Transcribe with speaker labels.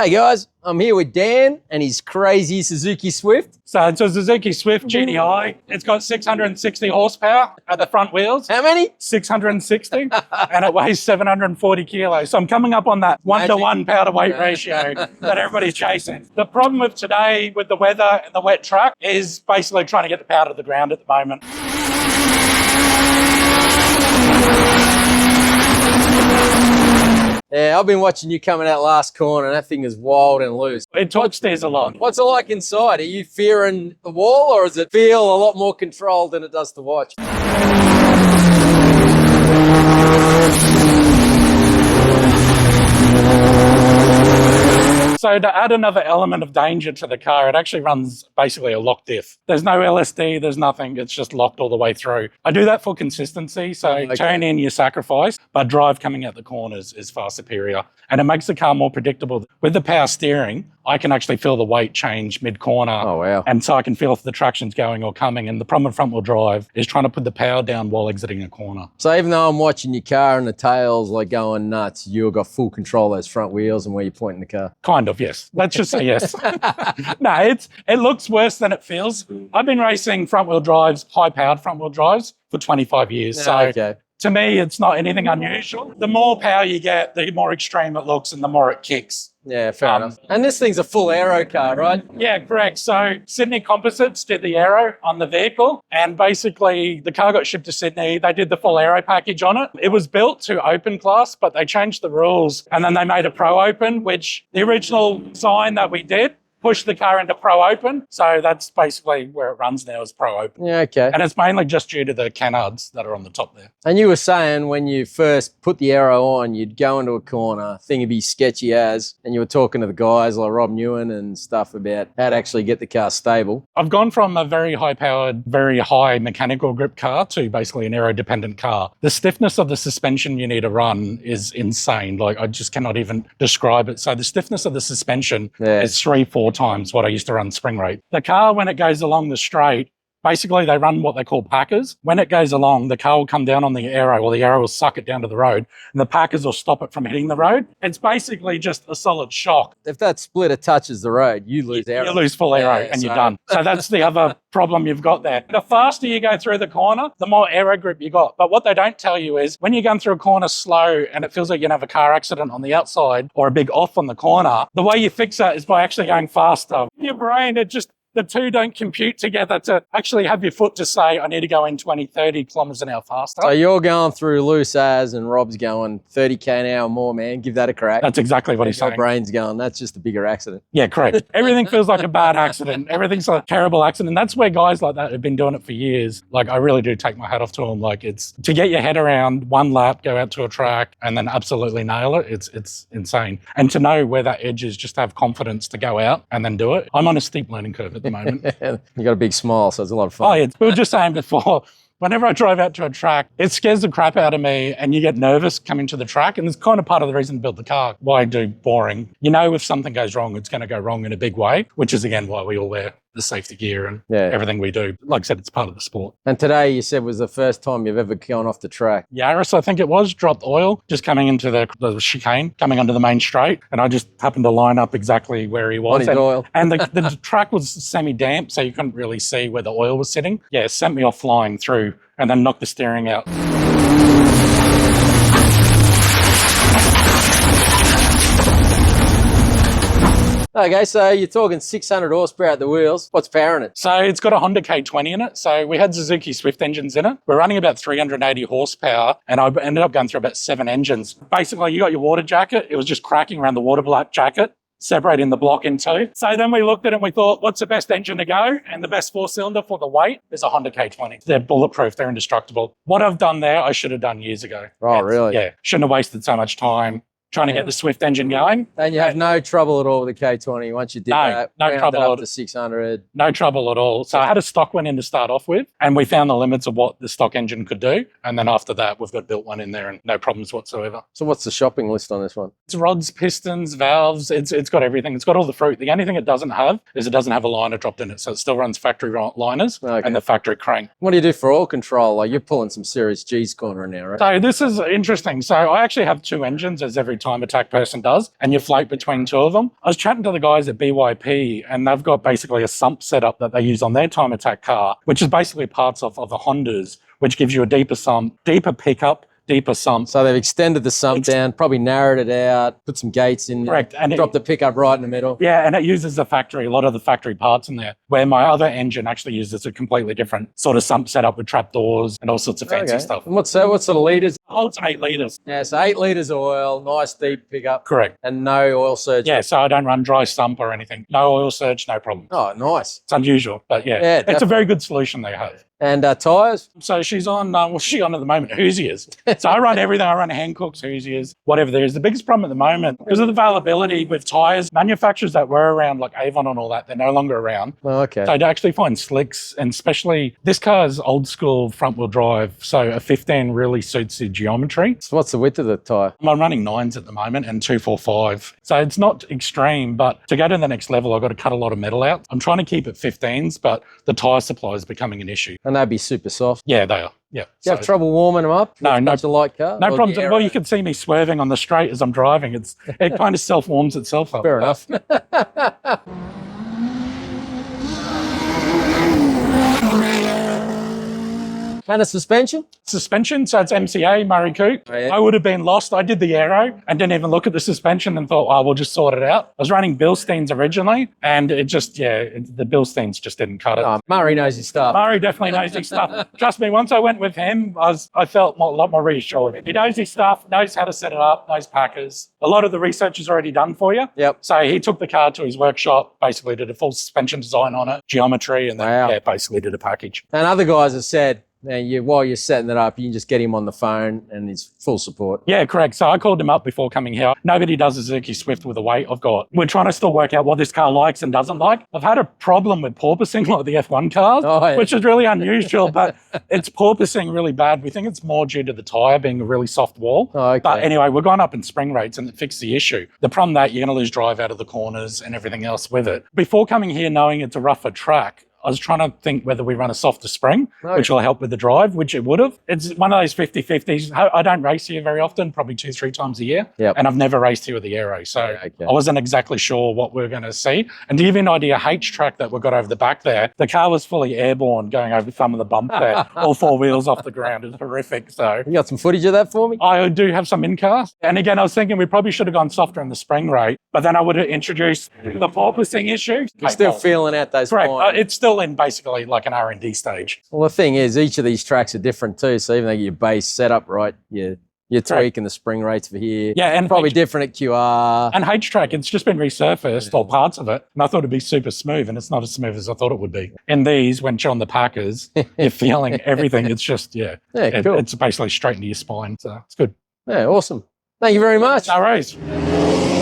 Speaker 1: Hey guys, I'm here with Dan and his crazy Suzuki Swift.
Speaker 2: So it's a Suzuki Swift GDI. It's got 660 horsepower at the front wheels.
Speaker 1: How many?
Speaker 2: 660, and it weighs 740 kilos. So I'm coming up on that 1-to-1 power to weight ratio that everybody's chasing. The problem with today, with the weather and the wet track, is basically trying to get the power to the ground at the moment.
Speaker 1: Yeah, I've been watching you coming out last corner and that thing is wild and loose.
Speaker 2: It top steers a lot.
Speaker 1: What's it like inside? Are you fearing the wall or does it feel a lot more controlled than it does to watch?
Speaker 2: So to add another element of danger to the car, it actually runs basically a lock diff. There's no LSD, there's nothing, it's just locked all the way through. I do that for consistency, so turn in your sacrifice, but drive coming out the corners is far superior. And it makes the car more predictable. With the power steering, I can actually feel the weight change mid-corner.
Speaker 1: Oh, wow.
Speaker 2: And so I can feel if the traction's going or coming. And the problem with front-wheel drive is trying to put the power down while exiting a corner.
Speaker 1: So even though I'm watching your car and the tail's like going nuts, you've got full control of those front wheels and where you're pointing the car?
Speaker 2: Kind of, yes. Let's just say yes. No, it looks worse than it feels. I've been racing front-wheel drives, high-powered front-wheel drives for 25 years. To me, it's not anything unusual. The more power you get, the more extreme it looks and the more it kicks.
Speaker 1: Yeah, fair enough. And this thing's a full Aero car, right?
Speaker 2: Yeah, correct. So Sydney Composites did the Aero on the vehicle, and basically the car got shipped to Sydney. They did the full Aero package on it. It was built to open class, but they changed the rules and then they made a Pro Open, which the original design that we did push the car into Pro Open. So that's basically where it runs now, is Pro Open.
Speaker 1: Yeah, okay.
Speaker 2: And it's mainly just due to the canards that are on the top there.
Speaker 1: And you were saying when you first put the Aero on, you'd go into a corner, thing would be sketchy as, and you were talking to the guys like Rob Newen and stuff about how to actually get the car stable.
Speaker 2: I've gone from a very high-powered, very high mechanical grip car to basically an aero-dependent car. The stiffness of the suspension you need to run is insane. Like, I just cannot even describe it. So the stiffness of the suspension is 3-4 times what I used to run spring rate. The car, when it goes along the straight, basically they run what they call packers. When it goes along, the car will come down on the Aero, or the Aero will suck it down to the road, and the packers will stop it from hitting the road. It's basically just a solid shock.
Speaker 1: If that splitter touches the road, you lose Aero.
Speaker 2: You lose full Aero and you're done. So that's the other problem you've got there. The faster you go through the corner, the more Aero grip you got. But what they don't tell you is when you're going through a corner slow and it feels like you're going to have a car accident on the outside or a big off on the corner, the way you fix that is by actually going faster. Your brain, the two don't compute together to actually have your foot to say, I need to go in 20, 30 kilometers an hour faster.
Speaker 1: So you're going through loose as and Rob's going 30k an hour more, man. Give that a crack.
Speaker 2: That's exactly what he's saying.
Speaker 1: My brain's going, that's just a bigger accident.
Speaker 2: Yeah, correct. Everything feels like a bad accident. Everything's a terrible accident. That's where guys like that have been doing it for years. Like, I really do take my hat off to them. Like, it's to get your head around one lap, go out to a track and then absolutely nail it. It's insane. And to know where that edge is, just to have confidence to go out and then do it. I'm on a steep learning curve at the moment.
Speaker 1: You got a big smile, so it's a lot of fun.
Speaker 2: Oh, yeah. We were just saying before, whenever I drive out to a track, it scares the crap out of me and you get nervous coming to the track. And it's kind of part of the reason to build the car. Why do boring? You know, if something goes wrong, it's going to go wrong in a big way, which is, again, why we all wear the safety gear and everything we do. Like I said, it's part of the sport.
Speaker 1: And today you said was the first time you've ever gone off the track.
Speaker 2: Yaris, I think it was, dropped oil, just coming into the chicane, coming onto the main straight. And I just happened to line up exactly where he was.
Speaker 1: On his oil.
Speaker 2: And the track was semi-damp, so you couldn't really see where the oil was sitting. Yeah, it sent me off flying through and then knocked the steering out.
Speaker 1: Okay, so you're talking 600 horsepower at the wheels. What's powering it?
Speaker 2: So it's got a Honda K20 in it. So we had Suzuki Swift engines in it. We're running about 380 horsepower, and I ended up going through about 7 engines. Basically, you got your water jacket. It was just cracking around the water black jacket, separating the block in two. So then we looked at it and we thought, what's the best engine to go? And the best 4-cylinder for the weight is a Honda K20. They're bulletproof. They're indestructible. What I've done there, I should have done years ago.
Speaker 1: Oh, really?
Speaker 2: Yeah. Shouldn't have wasted so much time trying to get the Swift engine going.
Speaker 1: And you have no trouble at all with the K20 once you did that.
Speaker 2: No trouble
Speaker 1: up to 600.
Speaker 2: No trouble at all. So I had a stock one in to start off with, and we found the limits of what the stock engine could do. And then after that, we've got built one in there and no problems whatsoever.
Speaker 1: So what's the shopping list on this one?
Speaker 2: It's rods, pistons, valves. It's got everything. It's got all the fruit. The only thing it doesn't have is it doesn't have a liner dropped in it. So it still runs factory liners and the factory crank.
Speaker 1: What do you do for oil control? Like, you're pulling some serious G's corner in there, right?
Speaker 2: So this is interesting. So I actually have 2 engines, as every Time Attack person does, and you float between two of them. I was chatting to the guys at BYP, and they've got basically a sump setup that they use on their Time Attack car, which is basically parts of the Hondas, which gives you a deeper sump, deeper pickup, deeper sump.
Speaker 1: So they've extended the sump down, probably narrowed it out, put some gates in there,
Speaker 2: correct, and
Speaker 1: dropped the pickup right in the middle.
Speaker 2: Yeah, and it uses a lot of the factory parts in there, where my other engine actually uses a completely different sort of sump setup with trapdoors and all sorts of fancy stuff.
Speaker 1: And what sort of litres?
Speaker 2: Oh, it's 8 litres.
Speaker 1: Yeah, so 8 litres of oil, nice deep pickup.
Speaker 2: Correct.
Speaker 1: And no oil surge.
Speaker 2: Yeah, so I don't run dry sump or anything. No oil surge, no problem.
Speaker 1: Oh, nice.
Speaker 2: It's unusual, but yeah, it's a very good solution they have.
Speaker 1: And tyres?
Speaker 2: So she's on, what's she on at the moment? Hoosiers. So I run everything. I run Hancocks, Hoosiers, whatever there is. The biggest problem at the moment, because of the availability with tyres, manufacturers that were around, like Avon and all that, they're no longer around.
Speaker 1: Oh, okay.
Speaker 2: So to actually find slicks, and especially, this car's old school front wheel drive, so a 15 really suits the geometry.
Speaker 1: So what's the width of the tyre?
Speaker 2: I'm running 9s at the moment and 245. So it's not extreme, but to go to the next level, I've got to cut a lot of metal out. I'm trying to keep it 15s, but the tyre supply is becoming an issue.
Speaker 1: And they'd be super soft.
Speaker 2: Yeah, they are. Yeah.
Speaker 1: Do you have trouble warming them up?
Speaker 2: No,
Speaker 1: It's a light car?
Speaker 2: No problems. Well, you can see me swerving on the straight as I'm driving. It kind of self-warms itself up.
Speaker 1: Fair enough. And a suspension?
Speaker 2: Suspension, so it's MCA, Murray Coote.
Speaker 1: Oh, yeah.
Speaker 2: I would have been lost. I did the Aero and didn't even look at the suspension and thought, oh, we'll just sort it out. I was running Bilsteins originally, and it just, the Bilsteins just didn't cut it.
Speaker 1: Oh, Murray knows his stuff.
Speaker 2: Murray definitely knows his stuff. Trust me, once I went with him, I felt a lot more reassured. He knows his stuff, knows how to set it up, knows packers. A lot of the research is already done for you.
Speaker 1: Yep.
Speaker 2: So he took the car to his workshop, basically did a full suspension design on it, geometry, and then basically did a package.
Speaker 1: And other guys have said, while you're setting it up, you can just get him on the phone and he's full support.
Speaker 2: Yeah, correct. So I called him up before coming here. Nobody does a Suzuki Swift with the weight I've got. We're trying to still work out what this car likes and doesn't like. I've had a problem with porpoising like the F1 cars, which is really unusual, but it's porpoising really bad. We think it's more due to the tyre being a really soft wall.
Speaker 1: Oh, okay.
Speaker 2: But anyway, we're going up in spring rates and it fixed the issue. The problem that you're going to lose drive out of the corners and everything else with it. Before coming here knowing it's a rougher track, I was trying to think whether we run a softer spring, which will help with the drive, which it would have. It's one of those 50-50s. I don't race here very often, probably 2-3 times a year.
Speaker 1: Yep.
Speaker 2: And I've never raced here with the Aero. So I wasn't exactly sure what we were going to see. And to give you an idea, H-track that we've got over the back there, the car was fully airborne going over some of the bump there. All 4 wheels off the ground. It was horrific. So
Speaker 1: You got some footage of that for me?
Speaker 2: I do have some in-car. And again, I was thinking we probably should have gone softer in the spring rate, but then I would have introduced the porpoising issue.
Speaker 1: You're still feeling out those
Speaker 2: Correct.
Speaker 1: points.
Speaker 2: It's still in basically like an R&D stage.
Speaker 1: Well, the thing is, each of these tracks are different too. So even though your base set up right, you're tweaking the spring rates for here.
Speaker 2: Yeah, and
Speaker 1: probably different at QR.
Speaker 2: And H-track, it's just been resurfaced, or parts of it, and I thought it'd be super smooth, and it's not as smooth as I thought it would be. In these, when you're on the Packers, you're feeling everything. It's just, cool.
Speaker 1: It's
Speaker 2: basically straight into your spine, so it's good.
Speaker 1: Yeah, awesome. Thank you very much.
Speaker 2: No worries.